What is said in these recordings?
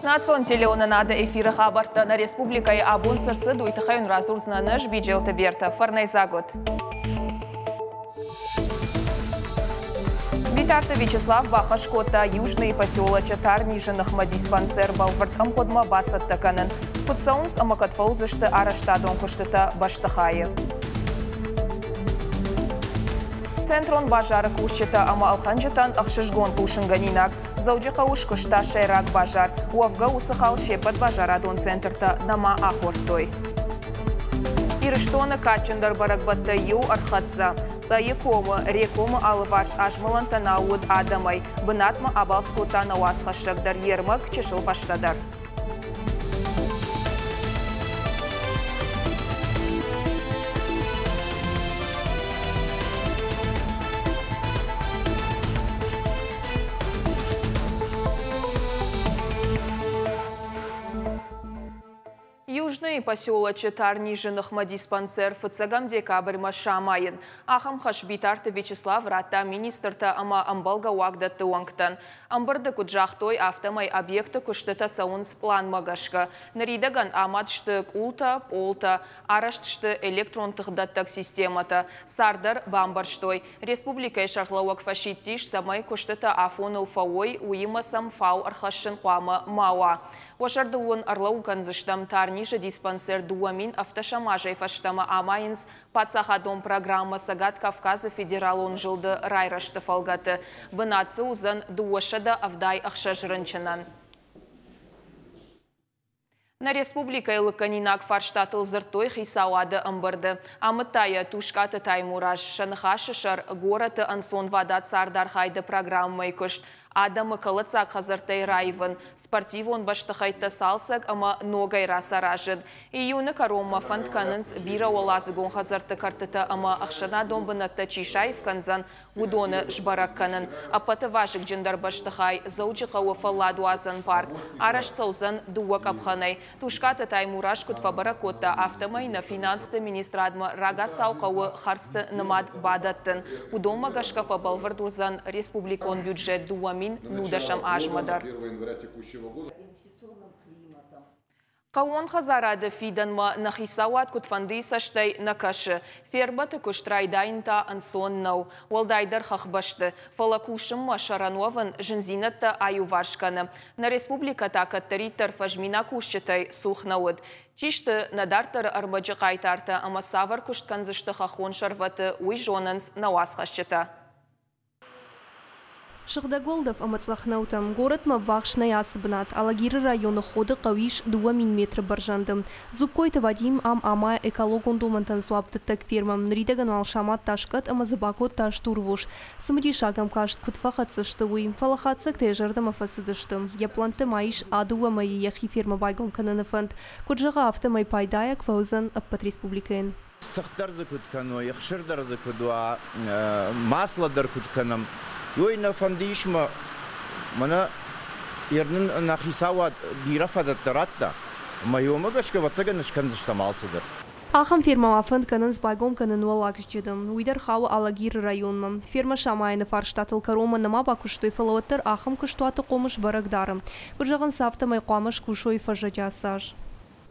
Национ телеонанады эфирі хабарттана республикай абун сырсы дуйтықайын разурзнаныш биджелті берті. Фарнай загод. Витарта Вячеслав Бахашкота, южный поселоча Тарнижинах диспансер балвард амходма басаттаканын. Кутсаунс амакатфаузышты араштадон куштыта баштахайы. Центрон бажары кушчыта ама алханжытан ақшышгон пушынганинак. Зауджи қауыш кушта шайрак бажар. Уавга усыхал шепат бажарадон центрта нама ахортой. Ирыштоны качындар баракбатта ю архатса. Цайы комы, рекомы алываш ажмыланта науд адамай. Бынатма абалскота науасхашыгдар ермак чешыл фаштадар. Южный поселоча Тарнижинах диспансер фыцагам декабрьма шамайын. Ахам хашбитарты Вячеслав Ратта министрта ама амбалга уагдатты уаңктан. Амбырды куджахтой автомай объекты куштыта саунс план магашка. Наридаган амадшты улта, полта, араштышты электронтыхдаттак системата. Сардар бамбарштой. Республикай шарлауак фашиттиш самай куштыта афоныл фауой уима сам фау архашын қуама мауа. Ошарды он арлау канзыштам Тарниша диспансер дуамин автошамажай фаштама амайынс пацахадом программа Сагат Кавказа федерал он жылды райрашты фалгаты. Бынатсы узан дуашада авдай ахшажрынчынан. На республика Илыканинак фарштатыл зыртой хисауады амбырды. Амытая тушкаты таймураж шанхашышар гораты ансон вадат сардархайды программай күшт. Адамы калыцак хазыртай райвын. Спортивон баштахайта салсак, ама ногай раса ражын. Июны карома фантканынс бира олазыгон хазырты картыта, ама ақшана домбынатта чишайв канзан удоны жбаракканын. Апаты важык джиндар баштахай зауджи қауыфа ладуазан парк. Араш цаузан дуак апханай. Тушкаты таймураш кутфабаракотта автомай на финансты министрадма рага сауқауы харсты нымад бадаттын. Удома гашкафа балвардурзан республикон бюджет дуами нудашам ажмадар. Кауон хазарады фиданма нахисауат кутфанды саштай накашы. Фербаты куштрайдайнта ансон нау. Уалдайдар хахбашты. Фалакушым шарануаван жынзинатта аюваршканы. На республиката каттаритар фажмина кушчатай сухнауд. Чишты надартар арбаджы қайтарты, ама савар куштканзышты хахон шарваты уй жонанс науасхашчата. Шыгдаголдов амацлахнаутам город мавахшная асыбнат, алагиры районы ходы қауиш 2 метр баржандым. Зубкойты Вадим амая экологон домантан слабты так фирмам. Нридаган алшамат ташкат амазыбакот таш турвуш. Сымри шагам кашт кутфахатсы штывуй. Фалахатсык тежардам афасыдыштым. Япланты маиш адуа мои яхи фирма байгон кананафант. Куджага автомай пайдаяк ваузан аппат республикаен. Сахтар закуткано, яхширдар закудуа, масло даркутканам. Йойна фандишма мана ернин нахисауат бирафадат таратта майома гашка ватсаганыш канзыштамалсыдыр. Ахам фирма афанд канынс байгом канын уалакшчыдым. Уйдар хау алагир районмам. Фирма шамайны фарштатыл карома нама бакуштой фалаваттар ахам куштуаты комыш барагдарым. Куджаган сафтамай қуамыш кушой фажаджасаж.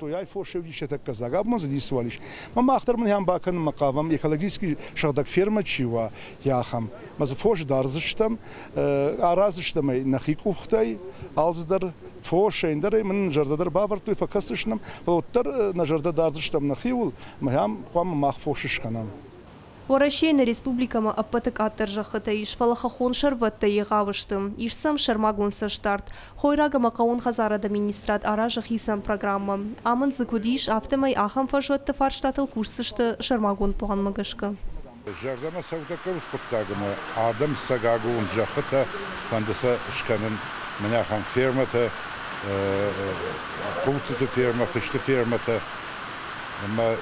Я фошевич это казагаб мы задействовались. Мама ахтар мы хам бакан макавам экологический шагдак ферма чива яхам. Мы фош дарзыштам, аразыштам нахикухтай, алздар фошендер мы жардадар бавар той факасышнам. Оттар на жарда дарзыштам нахиул мы хам қуам махфошишканам. Орашейна республикама аппатык аттаржахыта иш фалахахон шарватта егавыштым. Ишсам шармагун саштарт. Хойрага макаун хазарада министрат аражах исан программа. Аман закудиш автомай ахам фажотта фарштатыл курсышты шармагун план магашка. Жардама савдакарус коттагына адам сагагун жахыта фандаса шканын менахам фермата, кулцыты ферма, фишты фермата. Ама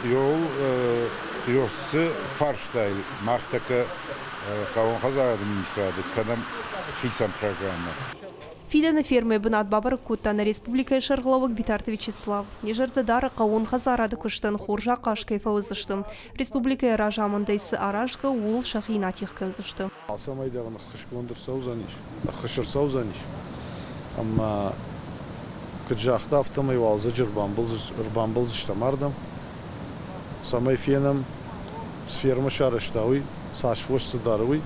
йосы фарштай махтака кауон хазарады министрады канам хисан программа. Фидана фермы бынат бабар кутта на республика Шаргловок Битарты Вячеслав. Ежерді дары кауон хазарады күштін хоржа қашкай фаузыштым. Республика ражамындайсы арашқа уыл шахина тихканзышты. Асамайдағын қышқылындыр саузаниш, қышыр саузаниш. Ама كجاختا فتما يوالزج ربامبلز اشتمردم سماي فينم سفيرما شارشتاوي ساشفوش صداروي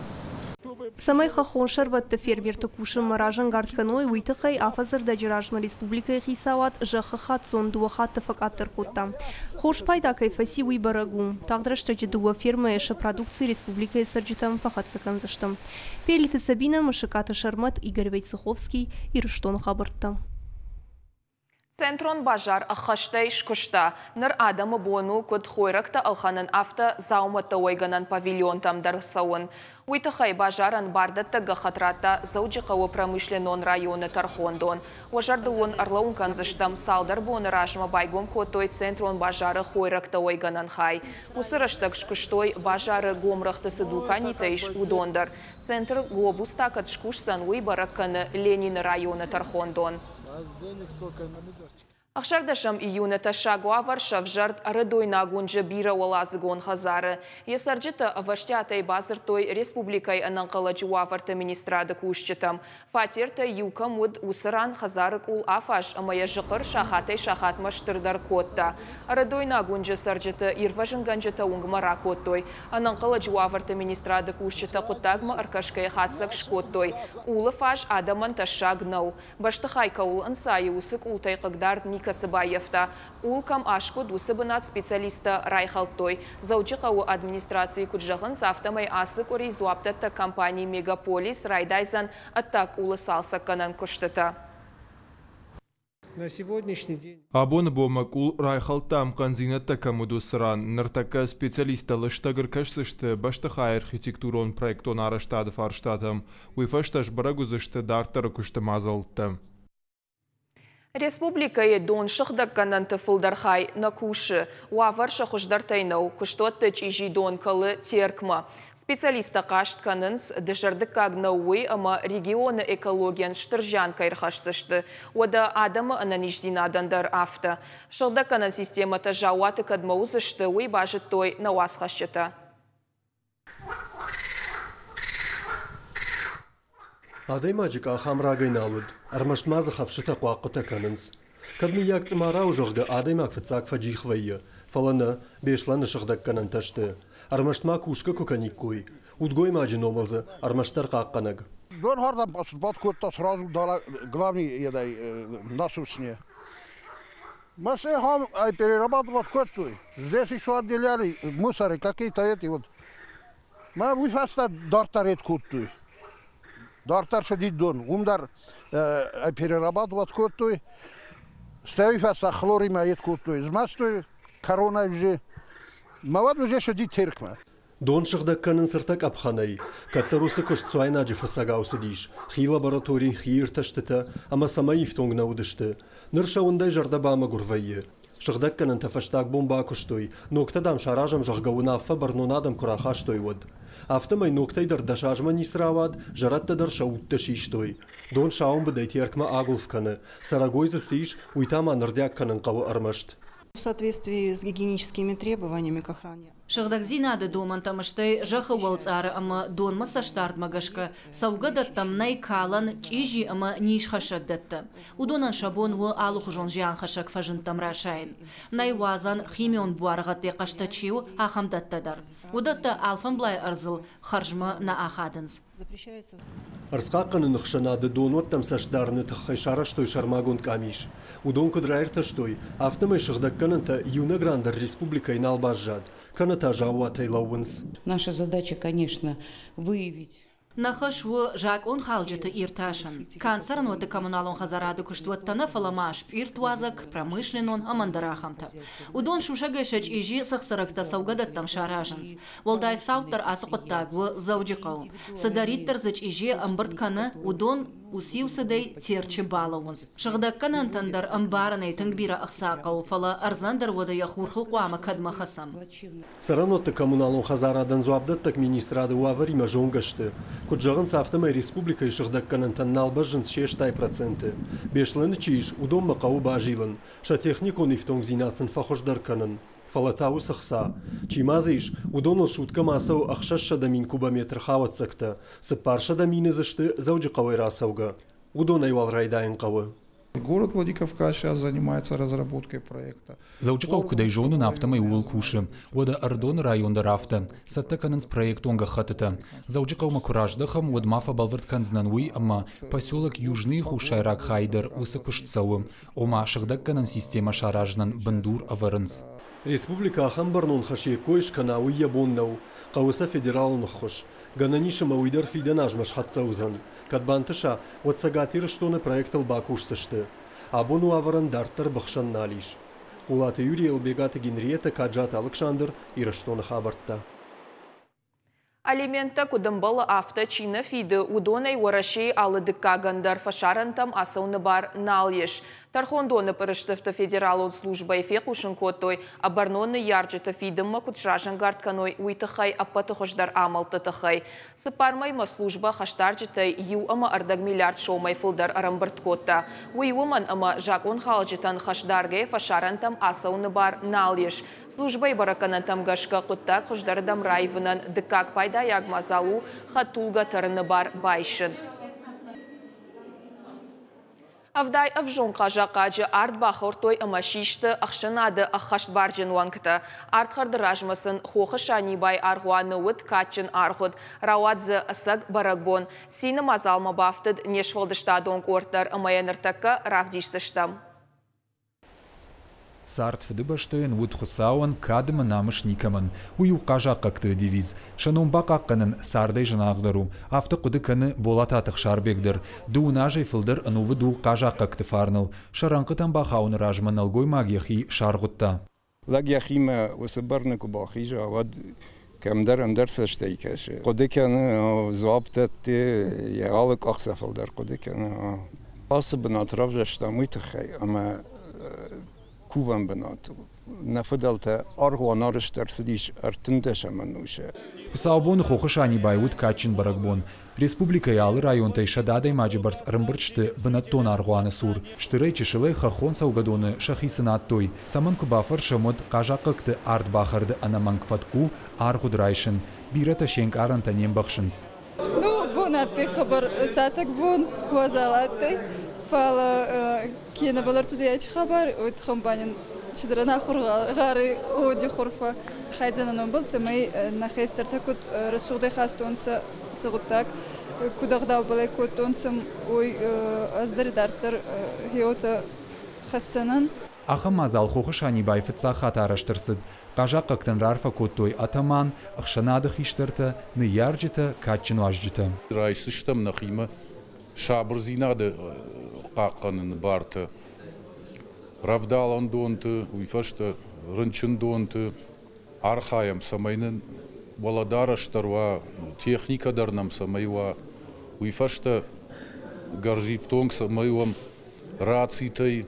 Самай хахоншар ватты фермерты кушым маражан гардканой уйтыхай афазыр да жиражма республикай хисават жахахат сон дуахатты факаттыр кутта. Хош пайда кайфаси уй барагу. Тагдрашта жидуа фирма эша продукции республикай сарджитам фахатсакан заштам. Пелиты Сабина, Машиката Шармат, Игорь Вейцеховский и Рыштон Хабартта. Центрон бажар ахаштай шкушта. Нар адамы бону код хойракта алханан авто заумата ойганан павильон там дарсауын. Уйтахай бажаран бардатта гахатрата зауджикавы промышленон районы тархондон. Важардуын арлаун канзыштам салдар боны ражма байгом котой центрон бажары хойракта ойганан хай. Усырыштак шкуштой бажары гомрахты сыдукани тайш удондар. Центр глобустакат шкушсан уйбаракканы Ленин районы тархондон. Ахшардашам июня ташагуа Варшав жард рыдой нагунжа бира олазыгон хазары. Есарджита ваштятай базыртой республикай ананкаладжуа варта министрады кушчитам. Фатирта юка муд усыран хазарык ул афаш амая жықыр шахатай шахатмаштырдар котта. Рыдой нагунжа сарджита ирважынганжита унгмара коттой. Ананкаладжуа варта министрады кушчита коттагма аркашкай хатсак шкоттой. Улы фаш адаман ташагнау. Баштахайка ул ансайы усык ултай кагдар Касыбаевта. Улкам ашку дусыбынат специалиста Райхалттой. Заучикау администрации куджахын сафтамай асык оризуаптата компании Мегаполис Райдайзан аттак улы салсакканан куштата. На сегодняшний день Абон бомакул Райхалтам канзинатта камудусран нартака специалиста лыштагыр кашсышты баштахай архитектурон проектон араштады фарштатам. Уйфашташ барагузышты дартары кушты мазалтты. Республикае дон шыхдакканан тыфылдархай на куши. Уавар шахуждартайнау, куштотты чижи дон калы теркма. Специалиста каштканынс дышардыккагнауы ама регионы экологиян штыржан кайрхашсышты. Ода адамы ананишзинадандар авто. Шылдакканан системата жауаты кадмаузышты уй бажыттой науасхашчыта. Адай маджика хамрагай науд, армашмаза хавшита қуақыта канынс. Кадми як цимара ужоғга адай мак фацак фаджихвайы, фалана бешланы шығдак канан ташты. Армашма кушка куканиккуй, удгой маджи номалзы, армаштар қаққанаг. Дон хардам подкотта сразу дала главный едай насущнее. Мы все перерабатывать коттуй. Здесь еще отделяли мусоры какие-то эти вот. Мы выфаста дартарет коттуй. Дартар шадид дон, умдар перерабатывать коттуй, ставифаса хлорима ет коттуй, змастуй корона уже, мавад уже шадид теркма. Дон шыхдакканын сыртак апханай, каттарусы кыш цуайна жифасагаусы диш, хи лабораторий, хи ирташтыта, ама самай ифтонгна удышты, нырша ундай жардабама гурвайы. Шыхдакканын тафаштак бомба куштой, ноктадам шаражам жахгауна аффа барнонадам курахаштой вод. Автомай ноктайдар дашажма нисравад, жараттадар шаутта шиштой. Дон шаун быдай теркма агулфканы, сарагой засиш, уйтама нырдякканын кавы армашт. В соответствии с гигиеническими требованиями к охране. Шыхдакзинады домантамыштай жахы уалцары ама донма саштард магашка, саугадаттам най калан чижи ама нишхашаддатты. Удонан шабон у алухужон жиан хашак фажынтам рашайн. Най вазан химион буаргатты каштачиу ахамдаттадар. Удатта алфанблай арзыл харжма на ахадынс. Арскаққаны нұқшанады донуаттам сашдарны тұққай шараштой шармагон камиш. Удон кыдрайрташтой, автомай шыхдакканынта юна грандар республикай налбажжад. Каната жауатай лауынс. Наша задача, конечно, выявить. Нахашву жак он халджиты ирташан. Канцерн воды коммуналон хазарады куштуаттана фаламаш иртуазак промышленон амандарахамта. Удон шушагашач ижи сахсаракта саугадаттам шаражанс. Волдай сауттар асықыттагвы заудикау. Садариттар зач ижи амбыртканы удон усиусыдай терчи балауынс. Шыгдакканан тандар амбаранай тангбира ахсақау фала арзандар вода яхурхыл қуама кадма хасам. Саранотты коммуналон хазарадан зуабдаттак министрады уаварима жонгашты. Куджағын сафтамай республикай шыгдакканан танналбажынс 6%. Бешлыны чиш удон мақау бажилын. Шатехникон ифтонг зинацын фахождарканын. Фалатау сахса. Чимазиш удоныл шутка масау ахшаш шадамин кубометр хаватсакта. Сыпар шадамины зашты зауджи қавай расауга. Удон айвал райдайын қавы. Город Владикавказ сейчас занимается разработкой проекта. Заучикал кудайжону нафтамай уыл куши. Ода Ардон районда рафта. Саттакананс проект онга хатыта. Заучикал макураждахам од мафа балварткан знануи, ама поселок Южный Хушайрак Хайдер усакушцауым. Ома шагдакканан система шаражнан бандур аварынс. Республика Ахамбарнон хаши койш канауи ябондау. Қауыса федералын хуш. Гананиша мауидар фиданаж машхатсаузан. Кадбантыша отсагатир штоны проектал бакушсышты. Абону аваран дартар бахшан налиш. Кулаты Юрий Элбегаты Генриета Каджат Александр ираштоны хабартта. Алименты кудымбалы авто чина фиды удонай уарашей алыдыкка гандар фашарантам асауны бар налеш. Тархондоны пырыштыфты федералон служба эфек ушын коттой, абарноны ярджыты фидымма кутшажын гартканой уйтыхай аппаты хождар амалтытыхай. Сыпармайма служба хаштарджытай ю ама ардак миллиард шоумай фылдар арамбырт котта. Уйуыман ама жакон халджытан хашдаргай фашарантам асауны бар налеш. Службай бараканантам гашка коттак хождардам райвынан дыккак пайда ягмазалу хатулга тарыны бар байшын. Авдай авжон кажа арт бахортой амашишты ахшанады ахашт баржын уанкта. Арт хардыражмасын хохы шанибай аргуаны уд качын архуд. Рауадзы асаг барагбон. Сины мазалма бафтыд нешвалдыштадон кортар амаяныртакка равдишсыштам. Сарт фдыбаштойын уд хусауан кадымы намыш никамын. Уйу кажа какты девиз. Шаномба какканын сардай жанағдару. Авты құды каны болататық шарбегдір. Дуунажай фылдыр анувы ду кажа какты фарныл. Шаранқытан бахауны ражман алгой магияхи шарғутта. Лагияхима усыбарныку бахижа авад камдар амдар саштайкаши. Құды каны зуаптатты яғалық ақсафалдар құды каны. Асы бынат равжаштамыйтықай, ама Кубан бенат. Нафадалта аргуанарыш дарсидиш артындаш амануша. Хусаубон хохышани байут качин барагбон. Республика ялы районтай шададай маджибарс рымбырчты бенаттон аргуаны сур. Штырай чешылай хахон саугадоны шахисын аттой. Саман кубафар шамот кажақыкты арт бахарды анамангфатку аргудрайшын. Бирата шенк арантанем бахшынс. Ну, бонатты хабар сатак бон хвазалатты. Фала кена балар тудаяч хабар от хамбанин чидрана хургары оди хурфа хайзанан был цемай на хестер такут расуды хастонца сагутак кудагдау балай котонцам ой аздардартар хиота хассанан Аха мазал хохышани байфыца хатараштырсыд. Кажа кактан рарфа коттой атаман ахшанады хиштырты ны ярджыты качыну ажджыты. Райсыштам нахима шабырзинады қаққанын барты. Равдалан донты, уйфашты, рынчын донты, архаям самайнын баладараштарва, техникадарнам самайва, уйфашты гарживтонг самайвам рацитай.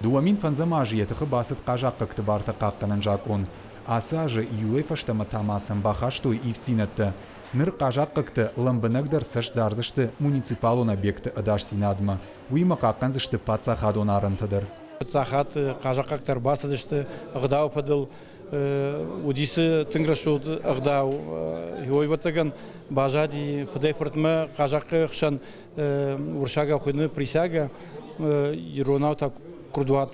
Дуамин фанзамажиетыхы басыт кажақ какты барты қаққанын жакон. Асажы юэфашты матамасын бахаштой ивцинатты. Ныр кажақ какты ламбынагдар саш дарзышты муниципалон объекты адаш синадма. Уйма қаққан зышты паца хадон арынтыдыр. Цахат кажақ қақтар басыдышты ағдау падыл удисы тыңграшуд ағдау. Йойватаган бажади фадай фортма кажақы хшан уршага хуйны присяга иронау так курдуат.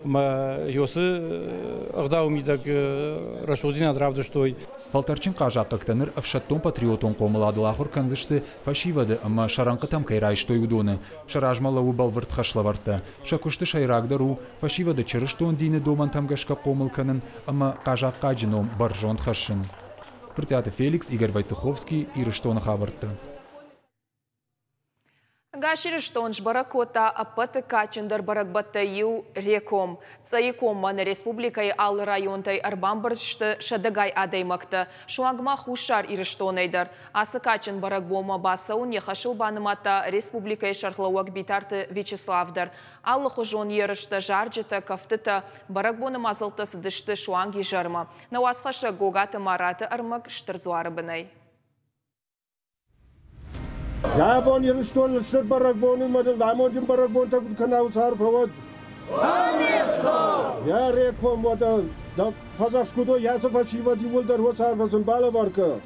Йосы ағдау мидак рашудина дравдыштой. Фалтарчин кажақ қақтаныр авшаттон патриотон қомыладылахыр канзышты фашивады, ама шаранқытам кайрайштой удоны. Шаражмалауы балвырт хашлаварты. Шакушты шайрагдару фашивады чырыштон дейні доман тамгашқа қомылканын, ама кажақ қаджином баржон хашын. Пыртяты Феликс, Игорь Вайцеховский, Ирыштон хаварты. Гашириштонж баракота аппаты качындар баракбаттайю реком. Цайком маны республикай ал районтай арбамбыршты шадагай адаймакты. Шуангма хушар ириштонайдар. Асы качын баракбома басаун ехашыл банымата республикай шархлауак битарты Вячеславдар. Аллы хужон ерышты жарджыты кафтыты баракбоны мазылты сыдышты шуанги жарма. Науасхашы гогаты мараты армак штырзуары бінай. Я бон ерштон лштер баракбонын мадыл дамонжин баракбон так канау сарфавод. Я реком вода да казахскудо ясафашива диволдар хо сарфасын бала барка.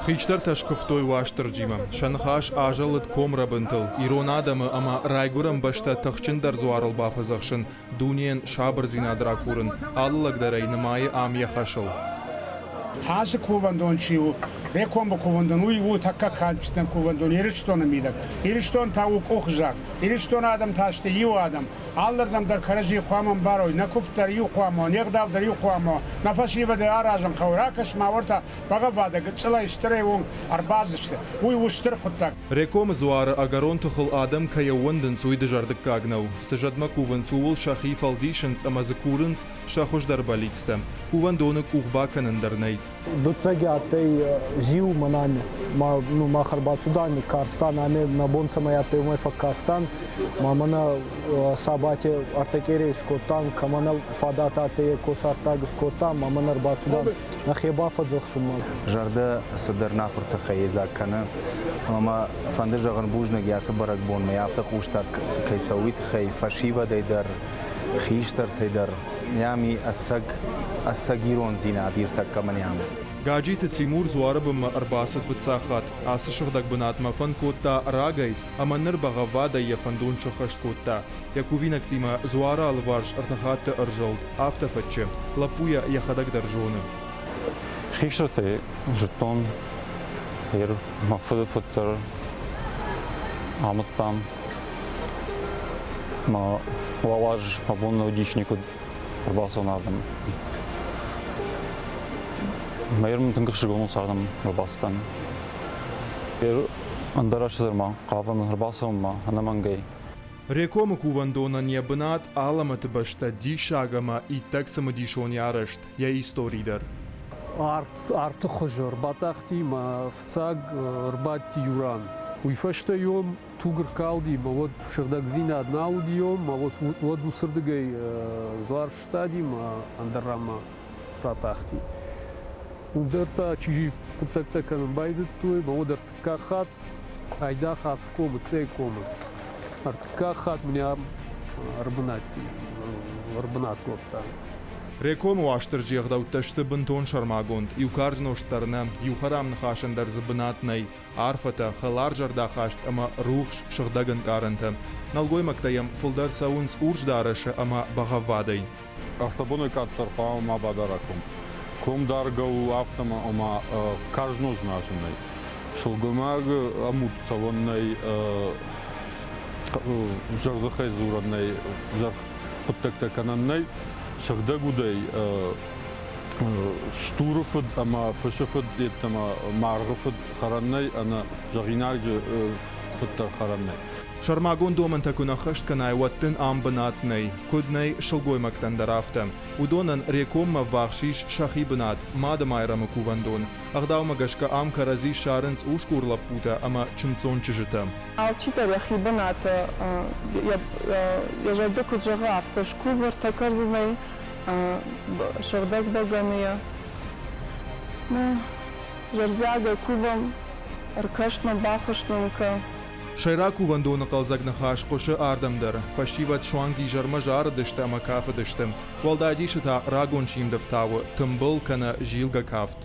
Хичтар ташкуфтой ваштырджима. Шанхаш ажалыт комрабынтыл. Ирон адамы ама райгурам башта тахчындар зуарыл бафазахшын. Дуньен шабыр зинадра курын. Аллагдара инамайы ам яхашыл. Хасы кувандон чиу, рекомба кувандон, уй такка качтан кувандон, ириштона мидак. Ириштон таук охжак, ириштон адам таште ю адам. Аллардам дар каражи хуаман барой, накуфтар ю хуамо, негдав дар ю хуамо. Нафашива де аражам кауракаш маворта багавада, гцела истре вон арбазыште. Уй уштыр хуттак. Реком зуара агарон тухыл адам кая унден суйды жардык кагнау. Сажадма куван суул шахи фалдишенс амазакурынс шахуш дарбаликстам. Кувандоны кухбаканын дарнай. Дуцаги атей жил манами, ма харбацудани карстан, ами на бонца моя атей мой факастан, мамана сабати артекери скотан, камана фадата атей косартаг скотан, мамана арбацудан, на хеба фадзахсумал. Жарда садарна хурта хаиза кана, мама фанды жаган бужнаг ясы баракбон, ма яфта куштат кайсауит хай фашива дайдар, хиштар тайдар. Ями асагирон зина адир такка манями. Гаджит Тимур зуарабым арбасат вцахат. Асы шыгдак бынатма фан котта рагай, аманныр багавада яфандун шахашт котта. Якувинак тима зуара алварш артахатты ыржылд, автофатчы, лапуя яхадак даржоны. Хиштарты жытон, мафыды фыттыр, амыттам, лаваж мабонны удичнику Рыбасонадым. Майырмын тыңғық шығуын сағдым рыбастан. Андарашыдырма, қавын рыбасонма, анамангай. Рекомы кувандона не бынат аламаты башта ди шагама и таксамы дишон ярышт, я историдар. Арты хожыр, батақтима, вцаг рбатти юран. Уйфашта йом тугр калди, ма вот шагдагзина однау дием, ма вот усырдыгай зуар штади, ма андаррама пратахти. Ударта чижи путактаканын байды туй, ма вот артыка хат, айда хас комы, цей комы. Артыка хат мне рбынат копта. Реком уаштыржи ягдауташты бынтон шармагонд, юкаржноштарна, юхарам нахашандар забынатнай, арфата, халар жардахашт, ама рухш шагдаган каранта. Налгой мактаям фулдар саунс урждараша, ама багавадай. Автобоной каттар паама бадараком. Ком даргау автома, ама каржноз нашинай. Шылгымаг амут салоннай, жардахай зураннай, жарх пыттактакананнай, Шагда гудай штурфыд, ама фышыфыд, ама маргыфыд хараннай, ана жагинаржы фыттар хараннай. Шармагон доман такунахашт канай ваттын амбынатнай, куднай шылгой мактандарафта. Удонан рекомма вахшиш шахи бынат, мада майрамы кувандон. Агдаума гашка ам карази шарынс ушкурлап пута, ама чымцон чыжыта. Алчита рахи быната, я жады куджага автош кувар такарзывай, шардак багамия. Жардяга кувам, аркашна бахашнанка. Шайра кувандона қалзагнахаш қошы ардамдар, фашиват шуанги жарма жары дышты ама кафы дышты. Валдадишыта рагон шимдавтавы, тымбыл кана жилга кафт.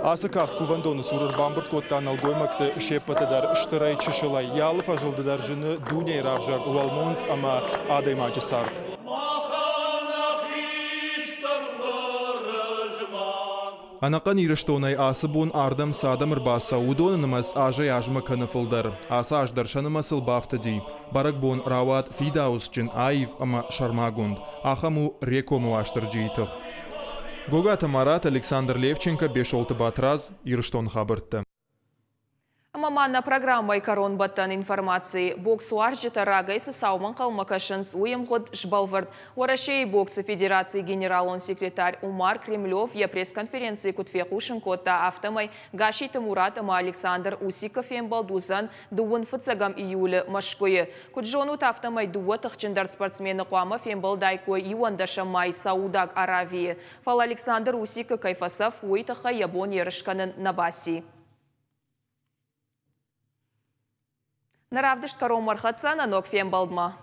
Асы кафт кувандоны сурыр бамбырт коттан алгоймакты шеппатыдар штырай чышылай, ялы фажылдыдар жыны дуняй равжар уалмонс ама адаймачы сарт. Анакан ирыштонай асы бон ардам садам ырбаса, удонынымыз ажай ажма каныфылдар. Асы аждаршанымасыл бафтади. Барак бон рават фидаусчын аив ама шармагунд. Ахаму рекому аштырджийтых. Гогата Марат, Александр Левченко, Бешолты Батраз, Ирыштон хабыртты. Маманна программай корон баттан информации. Бокс уаржита рагайсы сауман қалмакашынс уемғод жбалвард. Уарашей боксы федерации генерал-он секретарь Умар Кремлев я пресс-конференции кутфекушын котта автомай Гашита Муратама Александр Усиков ембалдузан дуын фыцагам июлі машкойы. Кутжонут автомай дуы тахчындар спортсмені қуамов ембалдайкой юандашамай Саудак Аравии. Фал Александр Усиков кайфасав уйтаха ябон ерышканын набаси. Наравдыш каром мархатсана ног фем балдма.